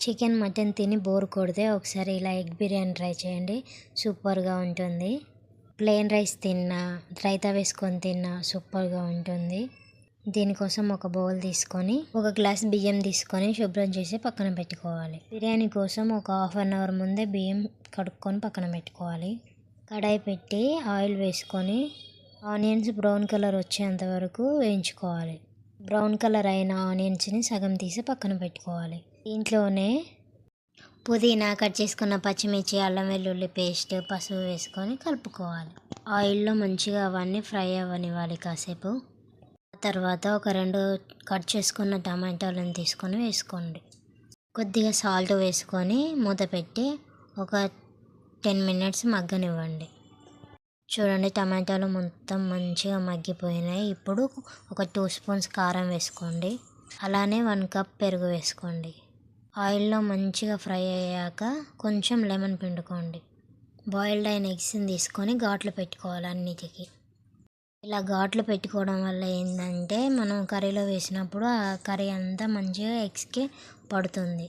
Chicken mutton తిని bore కొడితే ఒకసారి ఇలా ఎగ్ బిర్యానీ ట్రై చేయండి. సూపర్గా ఉంటుంది. ప్లెయిన్ రైస్ తిన్నా, రైతా వేసుకొని తిన్నా సూపర్గా ఉంటుంది. దీనికోసం ఒక బౌల్ తీసుకొని ఒక గ్లాస్ బియ్యం తీసుకొని శుభ్రం చేసి పక్కన పెట్టుకోవాలి. బిర్యానీ కోసం ఒక హాఫ్ అన్ అవర్ ముందే బియ్యం కడుక్కొని పక్కన పెట్టుకోవాలి. కడాయి పెట్టి ఆయిల్ వేసుకొని ఆనియన్స్ బ్రౌన్ కలర్ వచ్చేంత వరకు వేయించుకోవాలి. బ్రౌన్ కలర్ అయిన ఆనియన్స్ని సగం తీసి పక్కన పెట్టుకోవాలి. దీంట్లోనే పుదీనా, కట్ చేసుకున్న పచ్చిమిర్చి, అల్లం వెల్లుల్లి పేస్ట్, పసుపు వేసుకొని కలుపుకోవాలి. ఆయిల్లో మంచిగా అవన్నీ ఫ్రై అవ్వనివ్వాలి కాసేపు. తర్వాత ఒక 2 కట్ చేసుకున్న టమాటాలను తీసుకొని వేసుకోండి. కొద్దిగా సాల్ట్ వేసుకొని మూత పెట్టి ఒక 10 మినిట్స్ మగ్గనివ్వండి. చూడండి, టమాటాలు మొత్తం మంచిగా మగ్గిపోయినాయి. ఇప్పుడు ఒక 2 స్పూన్స్ కారం వేసుకోండి. అలానే 1 కప్ పెరుగు వేసుకోండి. ఆయిల్లో మంచిగా ఫ్రై అయ్యాక కొంచెం లెమన్ పిండుకోండి. బాయిల్డ్ అయిన ఎగ్స్ని తీసుకొని ఘాట్లు పెట్టుకోవాలి అన్నిటికీ. ఇలా ఘాట్లు పెట్టుకోవడం వల్ల ఏంటంటే మనం కర్రీలో వేసినప్పుడు ఆ కర్రీ అంతా మంచిగా ఎగ్స్కి పడుతుంది.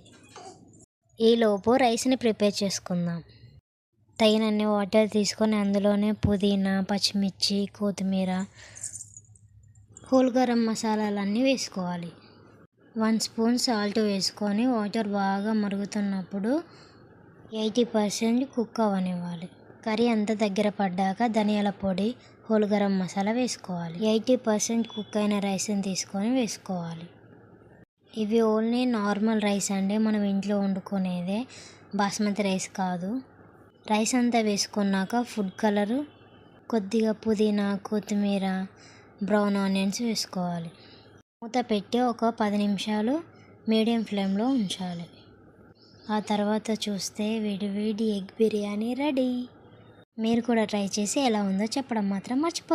ఈలోపు రైస్ని ప్రిపేర్ చేసుకుందాం. తగినన్ని వాటర్ తీసుకొని అందులోనే పుదీనా, పచ్చిమిర్చి, కొత్తిమీర, హోల్ గరం మసాలాలన్నీ వేసుకోవాలి. 1 స్పూన్ సాల్ట్ వేసుకొని వాటర్ బాగా మరుగుతున్నప్పుడు 80% కుక్ అవ్వనివ్వాలి. కర్రీ అంతా దగ్గర పడ్డాక ధనియాల పొడి, హోల్ గరం మసాలా వేసుకోవాలి. 80% కుక్ అయిన రైస్ని తీసుకొని వేసుకోవాలి. ఇవి ఓన్లీ నార్మల్ రైస్ అండి, మనం ఇంట్లో వండుకునేదే, బాస్మతి రైస్ కాదు. రైస్ అంతా వేసుకున్నాక ఫుడ్ కలరు, కొద్దిగా పుదీనా, కొత్తిమీర, బ్రౌన్ ఆనియన్స్ వేసుకోవాలి. మూత పెట్టి ఒక 10 నిమిషాలు మీడియం ఫ్లేమ్లో ఉంచాలి. ఆ తర్వాత చూస్తే వేడి ఎగ్ బిర్యానీ రెడీ. మీరు కూడా ట్రై చేసి ఎలా ఉందో చెప్పడం మాత్రం మర్చిపోకండి.